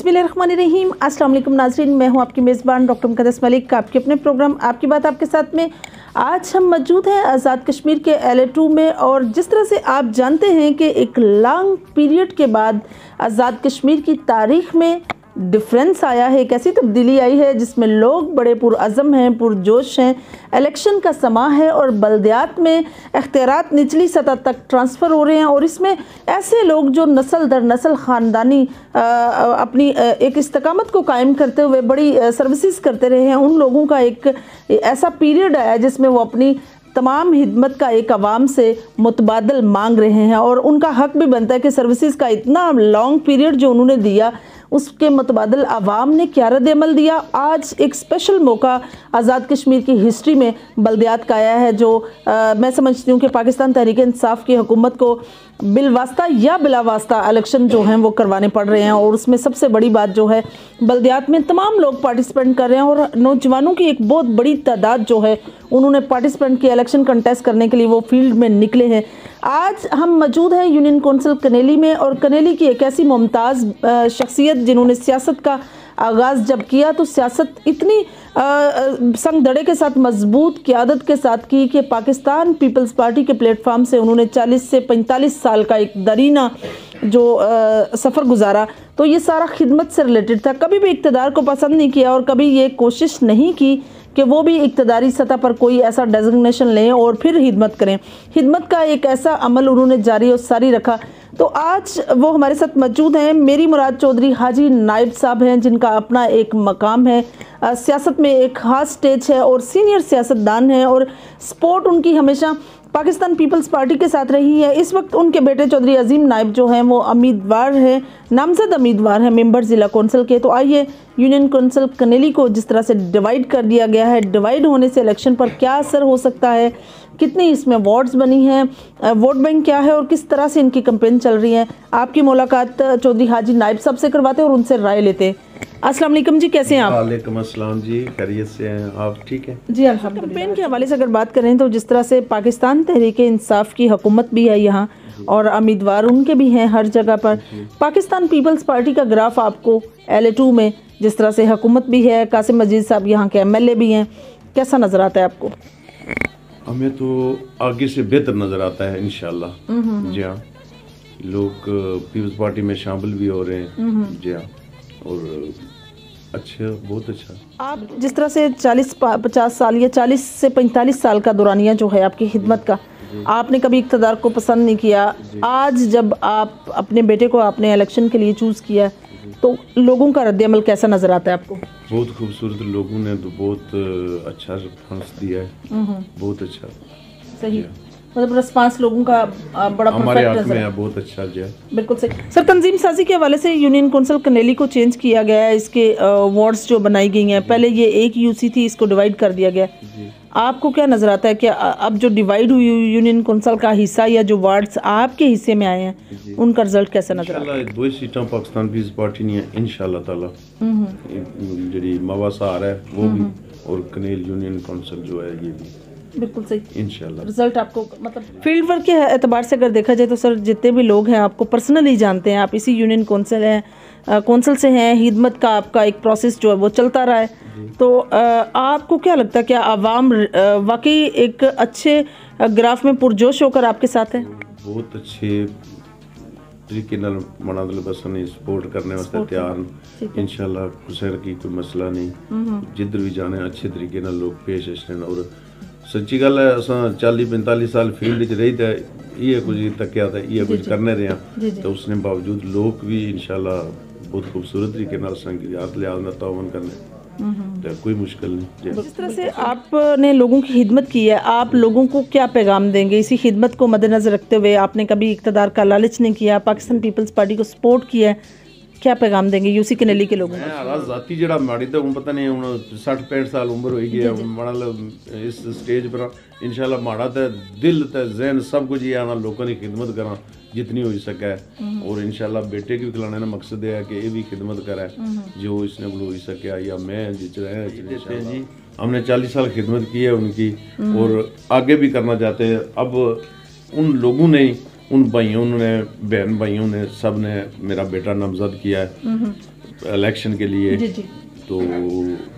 बिस्मिल्लाहिर्रहमानिर्रहीम। अस्सलाम वालेकुम नाज़रीन, मैं हूं आपकी मेज़बान डॉक्टर मुक़द्दस मलिक, आपके अपने प्रोग्राम आपकी बात आपके साथ में। आज हम मौजूद हैं आज़ाद कश्मीर के LA2 में, और जिस तरह से आप जानते हैं कि एक लॉन्ग पीरियड के बाद आज़ाद कश्मीर की तारीख़ में डिफरेंस आया है, एक ऐसी तब्दीली आई है जिसमें लोग बड़े पुरअज़म हैं, पुरजोश हैं। इलेक्शन का समा है और बल्दियात में इख्तियारात निचली सतह तक ट्रांसफ़र हो रहे हैं, और इसमें ऐसे लोग जो नस्ल दर नस्ल ख़ानदानी अपनी एक इस्तकामत को कायम करते हुए बड़ी सर्विसेज करते रहे हैं, उन लोगों का एक ऐसा पीरियड आया जिसमें वो अपनी तमाम हिदमत का एक आवाम से मुतबादल मांग रहे हैं, और उनका हक भी बनता है कि सर्विसेज का इतना लॉन्ग पीरियड जो उन्होंने दिया उसके मुतबादल आवाम ने क्या रद्द-ए-अमल दिया। आज एक स्पेशल मौका आज़ाद कश्मीर की हिस्ट्री में बल्दियात का आया है, जो मैं समझती हूँ कि पाकिस्तान तहरीक इंसाफ की हुकूमत को बिलवास्ता या बिलावास्ता इलेक्शन जो हैं वो करवाने पड़ रहे हैं। और उसमें सबसे बड़ी बात जो है, बल्दियात में तमाम लोग पार्टिसिपेंट कर रहे हैं, और नौजवानों की एक बहुत बड़ी तादाद जो है उन्होंने पार्टिसिपेंट किया, इलेक्शन कंटेस्ट करने के लिए वो फील्ड में निकले हैं। आज हम मौजूद हैं यूनियन कौंसिल कनेली में, और कनेली की एक ऐसी मुमताज़ शख्सियत जिन्होंने सियासत का आगाज़ जब किया तो सियासत इतनी संग दड़े के साथ, मजबूत क़यादत के साथ की कि पाकिस्तान पीपल्स पार्टी के प्लेटफार्म से उन्होंने 40 से 45 साल का एक दरीना जो सफ़र गुजारा, तो ये सारा खिदमत से रिलेटेड था। कभी भी इक़्तिदार को पसंद नहीं किया, और कभी ये कोशिश नहीं की कि वो भी इक़्तिदारी सतह पर कोई ऐसा डेजिग्नेशन लें और फिर खिदमत करें। खिदमत का एक ऐसा अमल उन्होंने जारी और सारी रखा। तो आज वो हमारे साथ मौजूद हैं। मेरी मुराद चौधरी हाजी नाइब साहब हैं, जिनका अपना एक मकाम है, सियासत में एक ख़ास स्टेज है, और सीनियर सियासतदान हैं, और सपोर्ट उनकी हमेशा पाकिस्तान पीपल्स पार्टी के साथ रही है। इस वक्त उनके बेटे चौधरी अजीम नाइब जो हैं वो उम्मीदवार हैं, नामजद उम्मीदवार हैं मेंबर ज़िला कौंसिल के। तो आइए, यूनियन कौंसिल कनेली को जिस तरह से डिवाइड कर दिया गया है, डिवाइड होने से इलेक्शन पर क्या असर हो सकता है, कितनी इसमें वार्ड्स बनी हैं, वोट बैंक क्या है, और किस तरह से इनकी कैंपेन चल रही है, आपकी मुलाकात चौधरी हाजी नाइब साहब से करवाते हैं और उनसे राय लेते हैं। अस्सलाम वालेकुम जी, कैसे हैं आप? वालेकुम अस्सलाम जी, खैरियत से हैं आप? ठीक है जी अल्हम्दुलिल्लाह। कैंपेन के हवाले से अगर बात करें तो जिस तरह से पाकिस्तान तहरीक इंसाफ की हुकूमत भी है यहाँ, और उम्मीदवार उनके भी हैं हर जगह पर, पाकिस्तान पीपल्स पार्टी का ग्राफ आपको LA2 में जिस तरह से हुकूमत भी है, कासिम मजीद साहब यहाँ के MLA भी हैं, कैसा नज़र आता है आपको? हमें तो आगे से बेहतर नज़र आता है इंशाल्लाह। जी हाँ, लोग पीपल्स पार्टी में शामिल भी हो रहे हैं। जी हाँ, और अच्छा, बहुत अच्छा। आप जिस तरह से 40-50 साल या 40 से 45 साल का दौरानिया जो है आपकी खिदमत का, आपने कभी इक़्तिदार को पसंद नहीं किया। आज जब आप अपने बेटे को आपने इलेक्शन के लिए चूज़ किया, तो लोगों का रद्द-ए-अमल कैसा नज़र आता है आपको? बहुत खूबसूरत, लोगों ने तो बहुत अच्छा रिस्पॉन्स दिया है, बहुत अच्छा। सही, मतलब रिस्पांस लोगों का बड़ा हमारे परफेक्ट हाथ में नजर है, बहुत अच्छा जी। बिल्कुल सही। सर, तंजीम साजी के हवाले से यूनियन कौंसिल कनेली को चेंज किया गया है, इसके वार्ड्स जो बनाई गई हैं, पहले ये एक UC थी, इसको डिवाइड कर दिया गया। आपको क्या नज़र आता है कि अब जो डिवाइड हुई यूनियन कौंसिल का हिस्सा या जो वार्ड्स आपके हिस्से में आए हैं, उनका रिजल्ट कैसा नजर आता है? 2 सीटां पाकिस्तान पीपल्स पार्टी ने इंशाल्लाह ताला जी मवासा आ रहा है वो भी, और कनेल यूनियन कौंसिल जो है ये भी बिल्कुल सही इंशाल्लाह। रिजल्ट आपको, मतलब फील्ड वर्क के एतबार से अगर देखा जाए तो सर, जितने भी लोग हैं आपको पर्सनली जानते हैं, आप इसी यूनियन कौंसिल हैं, कौंसिल से हैं, हिदमत का आपका एक प्रोसेस जो है वो चलता रहा है, तो आपको क्या लगता है क्या आवाम वाकई एक अच्छे ग्राफ में पुरजोश होकर आपके साथ है? बहुत अच्छे तरीके नाल मनादल बसन सपोर्ट करने वास्ते तैयार इंशाल्लाह। कुसर की कोई मसला नहीं, जिधर भी जाने अच्छे तरीके नाल लोग पेश आने। और सच्ची गल है, अस 40-45 साल फील्ड च रही था, ये कुछ तकिया था, ये कुछ करने रहे, तो उसने बावजूद लोग भी इंशाल्लाह बहुत खूबसूरत तरीके नाल संगियात लिहाज में तावन करने, तो कोई मुश्किल नहीं। जिस तरह से आपने लोगों की खिदमत की है, आप लोगों को क्या पैगाम देंगे इसी खिदमत को मद्देनजर रखते हुए? आपने कभी इक़्तिदार का लालच नहीं किया, पाकिस्तान पीपल्स पार्टी को सपोर्ट किया है, क्या पैगाम देंगे यूसी कनेली के लोगों को? जाती जड़ा माड़ी तो पता नहीं हूँ 60-65 साल उम्र हो गई माड़ा इस स्टेज पर इंशाल्लाह माड़ा तो दिल तो जहन सब कुछ ये आना लोगों की खिदमत करा जितनी हो सके, और इंशाल्लाह बेटे की भी खिलाने का मकसद है कि ये भी खिदमत करे जो इसने हो सके, या मैं जिच रहे जी। हमने 40 साल खिदमत की है उनकी, और आगे भी करना चाहते हैं। अब उन लोगों ने, उन भाइयों ने, बहन भाइयों ने, सब ने मेरा बेटा नामजद किया है, इलेक्शन के लिए। जी जी। तो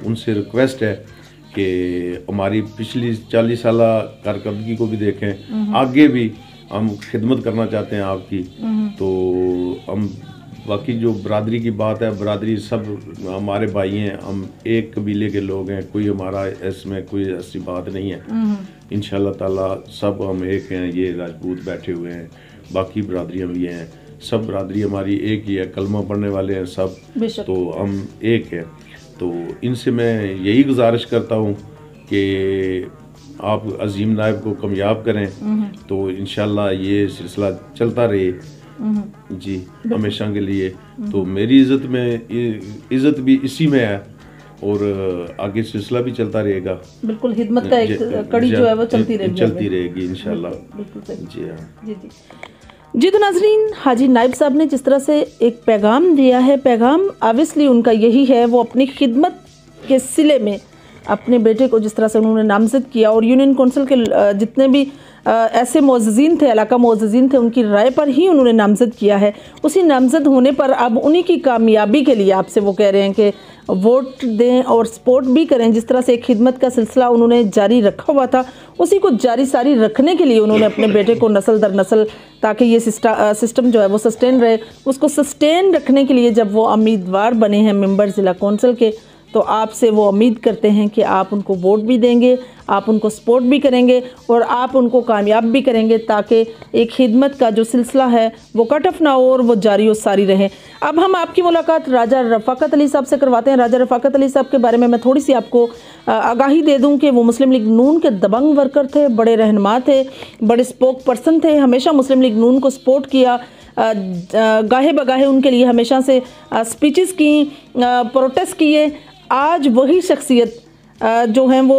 उनसे रिक्वेस्ट है कि हमारी पिछली 40 साल कारकर्दगी को भी देखें, आगे भी हम खिदमत करना चाहते हैं आपकी। तो हम बाकी जो बरादरी की बात है, बरादरी सब हमारे भाई हैं, हम एक कबीले के लोग हैं, कोई हमारा इसमें कोई ऐसी बात नहीं है। इंशाल्लाह ताला सब हम एक हैं, ये राजपूत बैठे हुए हैं, बाकी बरादरियाँ भी हैं, सब बरादरी हमारी एक ही है, कलमा पढ़ने वाले हैं सब, तो हम एक हैं। तो इनसे मैं यही गुजारिश करता हूँ कि आप अजीम नायब को कामयाब करें, तो इंशाल्लाह ये सिलसिला चलता रहे जी हमेशा के लिए। तो मेरी इज्जत भी इसी में है और आगे सिलसिला भी चलता रहेगा। बिल्कुल, हिदमत का एक कड़ी जो है वो चलती रहेगी इंशाल्लाह। बिल्कुल जी हाँ जी। तो नाजरीन, हाजी नाइब साहब ने जिस तरह से एक पैगाम दिया है, पैगाम ऑब्वियसली उनका यही है, वो अपनी खिदमत के सिले में अपने बेटे को जिस तरह से उन्होंने नामजद किया और यूनियन कौंसिल के जितने भी ऐसे मोअज़्ज़ीन थे, इलाका मोअज़्ज़ीन थे, उनकी राय पर ही उन्होंने नामज़द किया है। उसी नामज़द होने पर अब उन्हीं की कामयाबी के लिए आपसे वो कह रहे हैं कि वोट दें और सपोर्ट भी करें। जिस तरह से एक खिदमत का सिलसिला उन्होंने जारी रखा हुआ था, उसी को जारी सारी रखने के लिए उन्होंने अपने बेटे को नस्ल दर नस्ल, ताकि ये सिस्टम जो है वो सस्टेन रहे, उसको सस्टेन रखने के लिए जब वो उम्मीदवार बने हैं मेंबर ज़िला कौंसिल के, तो आपसे वो उम्मीद करते हैं कि आप उनको वोट भी देंगे, आप उनको सपोर्ट भी करेंगे और आप उनको कामयाब भी करेंगे, ताकि एक खिदमत का जो सिलसिला है वो कट ऑफ ना हो और वो जारी और सारी रहे। अब हम आपकी मुलाकात राजा रफ़ाकत अली साहब से करवाते हैं। राजा रफ़ाकत अली साहब के बारे में मैं थोड़ी सी आपको आगाही दे दूं कि वो मुस्लिम लीग नून के दबंग वर्कर थे, बड़े रहनुमा थे, बड़े स्पोक पर्सन थे, हमेशा मुस्लिम लीग नून को सपोर्ट किया, गाहे बगाहे उनके लिए हमेशा से स्पीचेस की, प्रोटेस्ट किए। आज वही शख्सियत जो हैं वो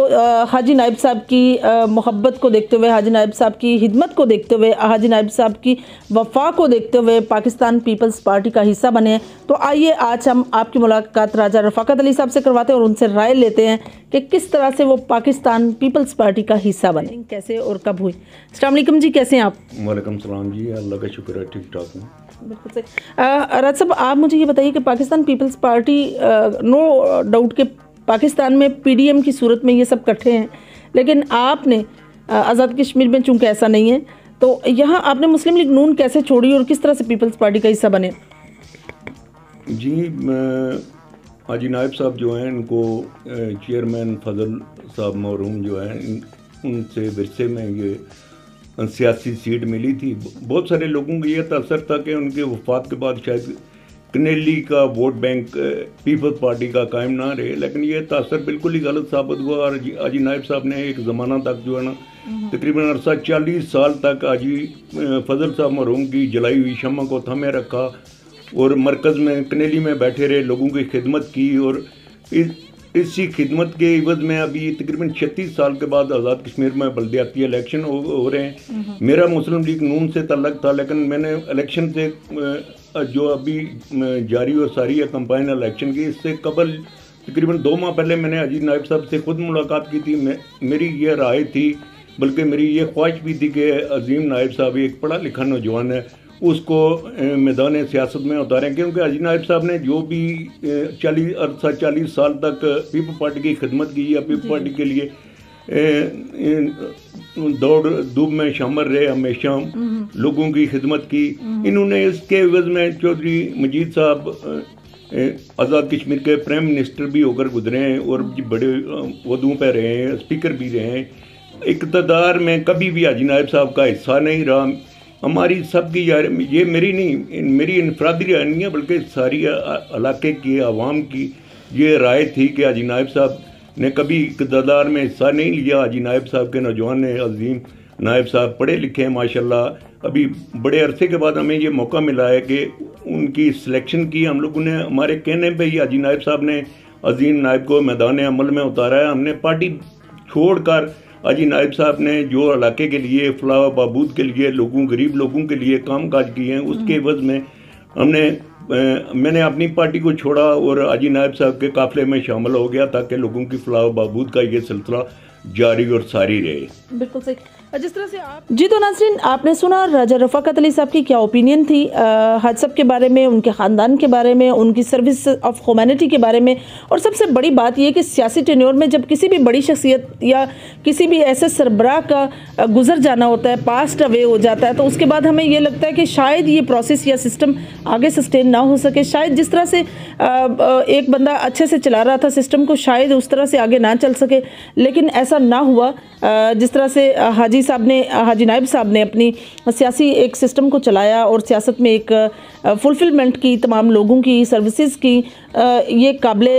हाजी नाइब साहब की मोहब्बत को देखते हुए, हाजी नाइब साहब की हिदमत को देखते हुए, हाजी नाइब साहब की वफा को देखते हुए पाकिस्तान पीपल्स पार्टी का हिस्सा बने हैं। तो आइए आज हम आपकी मुलाकात राजा रफ़ाकत अली साहब से करवाते हैं और उनसे राय लेते हैं कि किस तरह से वो पाकिस्तान पीपल्स पार्टी का हिस्सा बने, कैसे और कब हुई। अस्सलाम वालेकुम जी, कैसे हैं आप? वालेकुम सलाम जी, अल्लाह का शुक्र है, ठीक ठाक हूँ। बिल्कुल सही। राज साहब, आप मुझे ये बताइए कि पाकिस्तान पीपल्स पार्टी नो डाउट के पाकिस्तान में पीडीएम की सूरत में ये सब इकट्ठे हैं, लेकिन आपने आज़ाद कश्मीर में चूँकि ऐसा नहीं है, तो यहाँ आपने मुस्लिम लीग नून कैसे छोड़ी और किस तरह से पीपल्स पार्टी का हिस्सा बने? जी, हाजी नाइब साहब जो हैं, इनको चेयरमैन फजल साहब मरहूम जो हैं, उनसे विरसे में ये सियासी सीट मिली थी। बहुत सारे लोगों को ये तासर था कि उनके वफात के बाद शायद कनेली का वोट बैंक पीपल्स पार्टी का कायम ना रहे, लेकिन ये तासर बिल्कुल ही गलत साबित हुआ। और हाजी नाइब साहब ने एक ज़माना तक जो है ना, तकरीबन अरसा 40 साल तक हाजी फजल साहब मरहूम की जलाई हुई शम्मा को थमे रखा और मरकज़ में कनेली में बैठे रहे, लोगों की खिदमत की। और इसी खिदमत के इवज़ में अभी तकरीबन 36 साल के बाद आज़ाद कश्मीर में बल्दियाती इलेक्शन हो रहे हैं। मेरा मुस्लिम लीग नून से तल्लक था, लेकिन मैंने इलेक्शन से जो अभी जारी और सारी है कंपाइन इलेक्शन की, इससे कबल तकरीबन 2 माह पहले मैंने हाजी नाइब साहब से खुद मुलाकात की थी। मेरी ये राय थी, बल्कि मेरी ये ख्वाहिश भी थी कि अजीम नाइब साहब एक पढ़ा लिखा नौजवान है, उसको मैदान सियासत में उतारें, क्योंकि हाजी नाइब साहब ने जो भी 40 साल तक पीपल पार्टी की खिदमत की या पीपल पार्टी के लिए दौड़ धूप में शामिल रहे, हमेशा लोगों की खिदमत की। इन्होंने इसके एवज में चौधरी मजीद साहब आज़ाद कश्मीर के प्राइम मिनिस्टर भी होकर गुजरे हैं और बड़े वदों पर रहे हैं, स्पीकर भी रहे हैं। इक़्तिदार में कभी भी हाजी नाइब साहब का हिस्सा नहीं रहा। हमारी सबकी ये मेरी इनफरादी राय नहीं है, बल्कि सारी इलाके की आवाम की ये राय थी कि हाजी नाइब साहब ने कभी इक़्तिदार में हिस्सा नहीं लिया। हाजी नाइब साहब के नौजवान अजीम नाइब साहब पढ़े लिखे हैं माशाल्लाह। अभी बड़े अरसे के बाद हमें ये मौका मिला है कि उनकी सिलेक्शन की। हम लोगों ने हमारे कहने पे ही हाजी नाइब साहब ने अजीम नाइब को मैदान अमल में उतारा है। हमने पार्टी छोड़कर हाजी नाइब साहब ने जो इलाके के लिए फलाह बहबूद के लिए गरीब लोगों के लिए काम काज किए हैं, उसके एवज में मैंने अपनी पार्टी को छोड़ा और हाजी नाइब साहब के काफिले में शामिल हो गया, ताकि लोगों की फलाह बहबूद का ये सिलसिला जारी और सारी रहे। बिल्कुल सही। जिस तरह से आप जी, तो नाज़रीन आपने सुना राजा रफ़ाकत अली साहब की क्या ओपिनियन थी हज साहब के बारे में, उनके ख़ानदान के बारे में, उनकी सर्विस ऑफ ह्यूमैनिटी के बारे में। और सबसे बड़ी बात यह कि सियासी टेन्योर में जब किसी भी बड़ी शख्सियत या किसी भी ऐसे सरबराह का गुजर जाना होता है, पास्ट अवे हो जाता है, तो उसके बाद हमें ये लगता है कि शायद ये प्रोसेस या सिस्टम आगे सस्टेन ना हो सके। शायद जिस तरह से एक बंदा अच्छे से चला रहा था सिस्टम को, शायद उस तरह से आगे ना चल सके, लेकिन ऐसा ना हुआ। जिस तरह से हाजी नाइब साहब ने अपनी सियासी एक सिस्टम को चलाया और सियासत में एक फुलफिलमेंट की, तमाम लोगों की सर्विसेज की, ये काबिले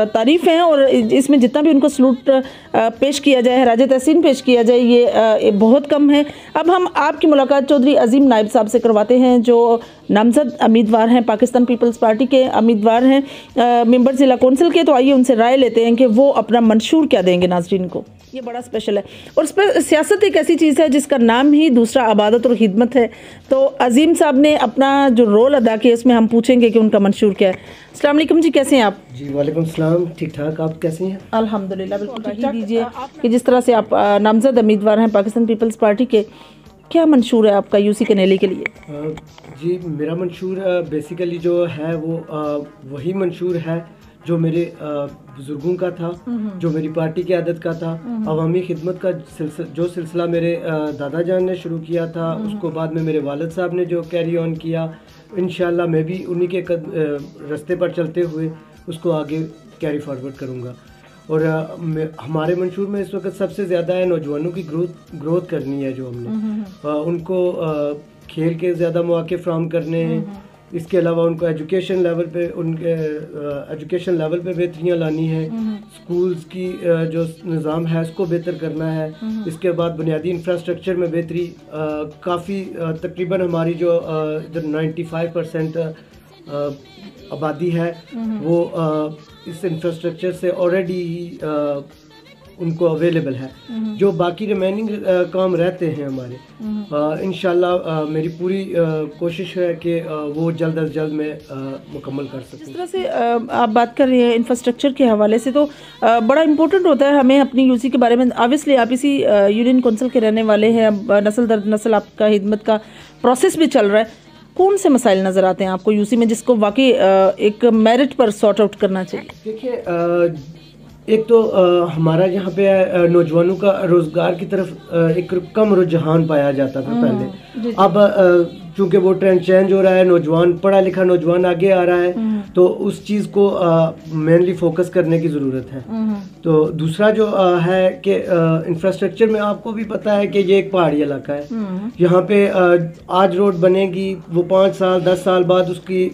तारीफ़ हैं। और इसमें जितना भी उनको सलूट पेश किया जाए, राज तहसीन पेश किया जाए, ये बहुत कम है। अब हम आपकी मुलाकात चौधरी अजीम नाइब साहब से करवाते हैं, जो नामजद उम्मीदवार हैं, पाकिस्तान पीपल्स पार्टी के उम्मीदवार हैं, मेंबर ज़िला कौंसिल के। तो आइए उनसे राय लेते हैं कि वो अपना मंशूर क्या देंगे नाज़रीन को। ये बड़ा स्पेशल है और सियासत एक ऐसी चीज़ है जिसका नाम ही दूसरा आबादत और खिदमत है। तो अजीम साहब ने अपना जो रोल अदा किया, उसमें हम पूछेंगे कि उनका मंशूर क्या है। अस्सलाम वालेकुम जी, कैसे हैं आप? जी वालेकुम सलाम, ठीक ठाक, आप कैसे हैं? अल्हम्दुलिल्लाह बिल्कुल ठीक ठाक। दीजिए कि जिस तरह से आप नामजद उम्मीदवार हैं पाकिस्तान पीपल्स पार्टी के, क्या मंशूर है आपका यूसी कनेली के लिए? जी मेरा मंशूर बेसिकली जो है वो वही मंशूर है जो मेरे बुजुर्गों का था, जो मेरी पार्टी की आदत का था। अवामी खिदमत का जो सिलसिला मेरे दादा जान ने शुरू किया था, उसको बाद में मेरे वालिद साहब ने जो कैरी ऑन किया, इंशाल्लाह मैं भी उन्हीं के रास्ते पर चलते हुए उसको आगे कैरी फॉरवर्ड करूँगा। और हमारे मंशूर में इस वक्त सबसे ज़्यादा है नौजवानों की ग्रोथ करनी है, जो हमने उनको खेल के ज़्यादा मौके फ्राहम करने हैं। इसके अलावा उनको एजुकेशन लेवल पे बेहतरियाँ लानी है। स्कूल्स की जो निज़ाम है उसको बेहतर करना है। इसके बाद बुनियादी इंफ्रास्ट्रक्चर में बेहतरी, काफ़ी तकरीबन हमारी जो 95% आबादी है वो इस इंफ्रास्ट्रक्चर से ऑलरेडी उनको अवेलेबल है। जो बाकी रिमेनिंग काम रहते हैं हमारे, इंशाल्लाह मेरी पूरी कोशिश है कि वो जल्द अज जल्द मैं मुकम्मल कर सकूं। इस तरह से आप बात कर रहे हैं इंफ्रास्ट्रक्चर के हवाले से, तो बड़ा इम्पोर्टेंट होता है हमें अपनी यूसी के बारे में। ऑब्वियसली आप इसी यूनियन कौंसिल के रहने वाले हैं, अब नस्ल दर नस्ल आपका खिदमत का प्रोसेस भी चल रहा है। कौन से मसाइल नज़र आते हैं आपको यूसी में जिसको वाकई एक मेरिट पर सॉर्ट आउट करना चाहिए? देखिए, एक तो हमारा यहाँ पे नौजवानों का रोज़गार की तरफ एक कम रुझान पाया जाता था पहले। अब चूँकि वो ट्रेंड चेंज हो रहा है, नौजवान पढ़ा लिखा नौजवान आगे आ रहा है, तो उस चीज़ को मेनली फोकस करने की ज़रूरत है। तो दूसरा जो है कि इंफ्रास्ट्रक्चर में आपको भी पता है कि ये एक पहाड़ी इलाका है। यहाँ पे आज रोड बनेगी, वो 5 साल 10 साल बाद उसकी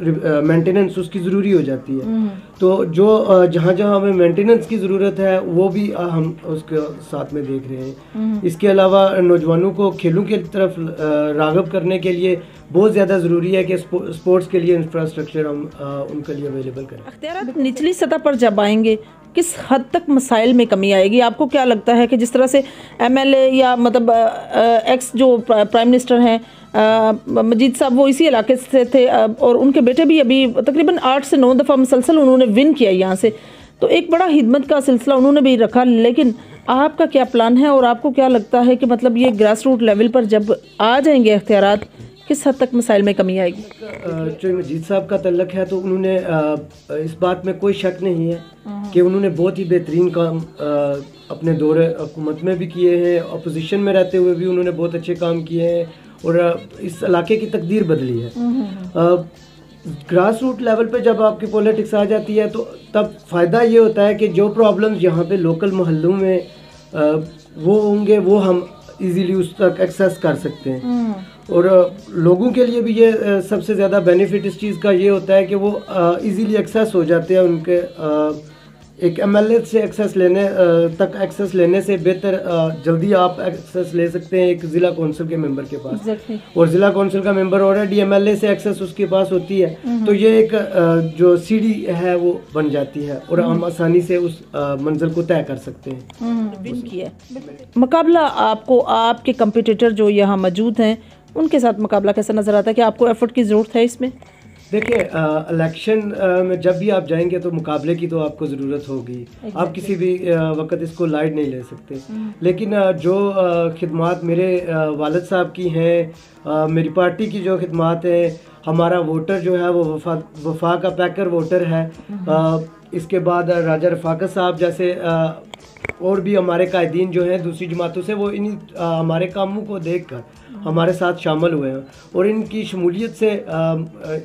मेंटेनेंस उसकी ज़रूरी हो जाती है। तो जो जहाँ जहाँ हमें मेंटेनेंस की ज़रूरत है वो भी हम उसके साथ में देख रहे हैं। इसके अलावा नौजवानों को खेलों की तरफ राग़िब करने के लिए बहुत ज़्यादा ज़रूरी है कि स्पोर्ट्स के लिए इंफ्रास्ट्रक्चर हम उनके लिए अवेलेबल करें। अख्तियारात निचली सतह पर जब आएंगे, किस हद तक मसाइल में कमी आएगी? आपको क्या लगता है कि जिस तरह से एमएलए या मतलब एक्स जो प्राइम मिनिस्टर हैं मजीद साहब, वो इसी इलाके से थे और उनके बेटे भी अभी तकरीबन 8 से 9 दफ़ा मुसलसल उन्होंने विन किया यहाँ से, तो एक बड़ा हिदमत का सिलसिला उन्होंने भी रखा। लेकिन आपका क्या प्लान है और आपको क्या लगता है कि मतलब ये ग्रास रूट लेवल पर जब आ जाएंगे अख्तियारात, किस हद तक मसाइल में कमी आएगी? जो मजीद साहब का तल्लक है तो उन्होंने इस बात में कोई शक नहीं है कि उन्होंने बहुत ही बेहतरीन काम अपने दौरे हुकूमत में भी किए हैं, अपोजिशन में रहते हुए भी उन्होंने बहुत अच्छे काम किए हैं और इस इलाके की तकदीर बदली है। ग्रास रूट लेवल पे जब आपकी पॉलिटिक्स आ जाती है तो तब फ़ायदा ये होता है कि जो प्रॉब्लम्स यहाँ पे लोकल मोहल्लों में वो होंगे वो हम इजीली उस तक एक्सेस कर सकते हैं। और लोगों के लिए भी ये सबसे ज़्यादा बेनिफिट इस चीज़ का ये होता है कि वो इजीली एक्सेस हो जाते हैं। उनके एक एमएलए से एक्सेस लेने से बेहतर जल्दी आप एक्सेस ले सकते हैं एक ज़िला कौंसिल के मेंबर के पास। और ज़िला कौंसिल का मेंबर ऑलरेडी एमएलए से एक्सेस उसके पास होती है, तो ये एक जो सीढ़ी है वो बन जाती है और हम आसानी से उस मंजिल को तय कर सकते हैं। मुकाबला आपको आपके कंपटीटर जो यहाँ मौजूद हैं उनके साथ मुकाबला कैसा नज़र आता है? कि आपको एफर्ट की ज़रूरत है इसमें? देखिए, इलेक्शन में जब भी आप जाएंगे तो मुकाबले की तो आपको ज़रूरत होगी। आप किसी भी वक्त इसको लाइट नहीं ले सकते। लेकिन जो खिदमात मेरे वालिद साहब की हैं, मेरी पार्टी की जो खिदमात है, हमारा वोटर जो है वो वफा का पैकर वोटर है। इसके बाद राजा रफाकत साहब जैसे और भी हमारे कायदीन जो हैं दूसरी जमातों से, वो इन हमारे कामों को देखकर हमारे साथ शामिल हुए हैं और इनकी शमूलियत से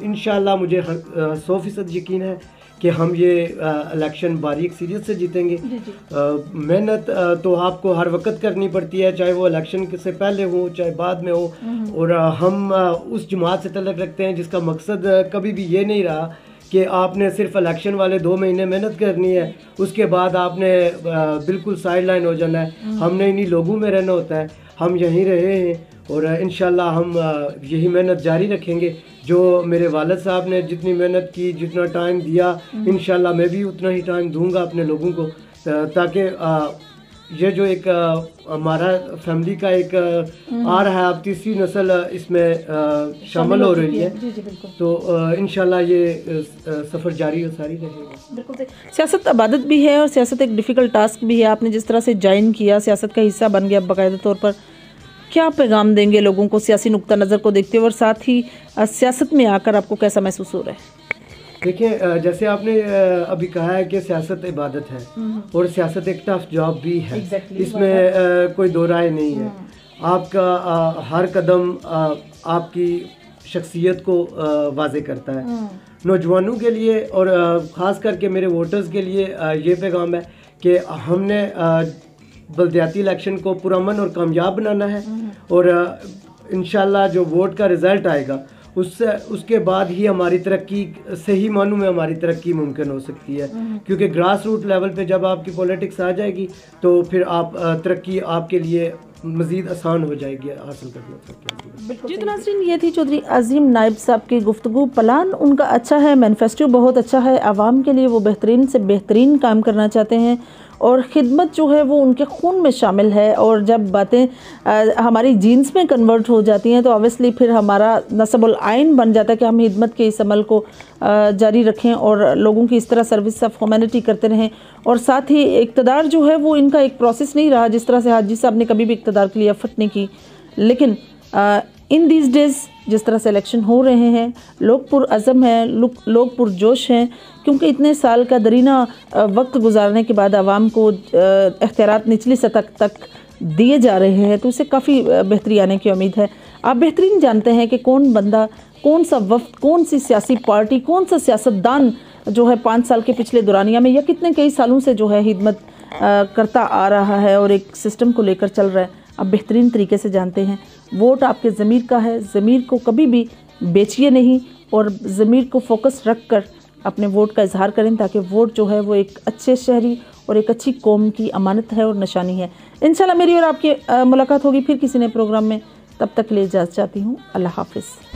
इंशाअल्लाह मुझे 100% यकीन है कि हम ये इलेक्शन बारीक सीरियत से जीतेंगे। मेहनत तो आपको हर वक्त करनी पड़ती है, चाहे वो इलेक्शन से पहले हो चाहे बाद में हो। और हम उस जमात से तल्लुक़ रखते हैं जिसका मकसद कभी भी ये नहीं रहा कि आपने सिर्फ इलेक्शन वाले 2 महीने मेहनत करनी है, उसके बाद आपने बिल्कुल साइड लाइन हो जाना है। हमने इन्हीं लोगों में रहना होता है, हम यहीं रहे हैं और इंशाल्लाह हम यही मेहनत जारी रखेंगे। जो मेरे वालिद साहब ने जितनी मेहनत की, जितना टाइम दिया, इंशाल्लाह मैं भी उतना ही टाइम दूंगा अपने लोगों को, ताकि ये जो एक हमारा फैमिली का एक आ रहा है, अब तीसरी नस्ल इसमें शामिल हो रही है। तो इंशाल्लाह ये सफ़र जारी और सारी रहेगा। बिल्कुल सही। सियासत इबादत भी है और सियासत एक डिफ़िकल्ट टास्क भी है। आपने जिस तरह से ज्वाइन किया, सियासत का हिस्सा बन गया बाकायदा तौर पर, क्या पैगाम देंगे लोगों को सियासी नुक्ता नज़र को देखते हुए, और साथ ही सियासत में आकर आपको कैसा महसूस हो रहा है? देखिए, जैसे आपने अभी कहा है कि सियासत इबादत है और सियासत एक टफ जॉब भी है। इसमें कोई दो राय नहीं है। आपका हर कदम आपकी शख्सियत को वाज़े करता है। नौजवानों के लिए और ख़ास करके मेरे वोटर्स के लिए ये पैगाम है कि हमने बल्दियाती इलेक्शन को पुरअमन और कामयाब बनाना है और इंशाल्लाह जो वोट का रिज़ल्ट आएगा उसके बाद ही हमारी तरक्की, सही मानों में हमारी तरक्की मुमकिन हो सकती है। क्योंकि ग्रास रूट लेवल पे जब आपकी पॉलिटिक्स आ जाएगी तो फिर आप तरक्की आपके लिए मज़ीद आसान हो जाएगी हासिल करना। जी तो नाज़रीन, ये थी चौधरी अज़ीम नाइब साहब की गुफ्तगू। प्लान उनका अच्छा है, मैनिफेस्टो बहुत अच्छा है, आवाम के लिए वो बेहतरीन से बेहतरीन काम करना चाहते हैं और ख़िदमत जो है वो उनके खून में शामिल है। और जब बातें हमारी जीन्स में कन्वर्ट हो जाती हैं तो ऑब्वियसली फिर हमारा नस्बुल आइन बन जाता है कि हम खिदमत के इस अमल को जारी रखें और लोगों की इस तरह सर्विस ऑफ ह्यूमैनिटी करते रहें। और साथ ही इक़्तिदार जो है वो इनका एक प्रोसेस नहीं रहा, जिस तरह से हाजी साहब ने कभी भी इक़्तिदार के लिए एफर्ट नहीं की। लेकिन इन दीज डेज़ जिस तरह से इलेक्शन हो रहे हैं, लोग पुरअज़म हैं, लोग पुरजोश हैं, क्योंकि इतने साल का दरीना वक्त गुजारने के बाद आवाम को इख्तियारात निचली सतह तक दिए जा रहे हैं, तो इससे काफ़ी बेहतरी आने की उम्मीद है। आप बेहतरीन जानते हैं कि कौन बंदा, कौन सा वफ्द, कौन सी सियासी पार्टी, कौन सा सियासतदान जो है 5 साल के पिछले दौरानिया में या कई सालों से जो है खिदमत करता आ रहा है और एक सिस्टम को लेकर चल रहा है। आप बेहतरीन तरीके से जानते हैं वोट आपके ज़मीर का है, ज़मीर को कभी भी बेचिए नहीं और ज़मीर को फोकस रख कर अपने वोट का इजहार करें, ताकि वोट जो है वो एक अच्छे शहरी और एक अच्छी कौम की अमानत है और निशानी है। इंशाल्लाह मेरी और आपकी मुलाकात होगी फिर किसी नए प्रोग्राम में। तब तक के लिए इजाज़त चाहती हूँ। अल्लाह हाफ़िज़।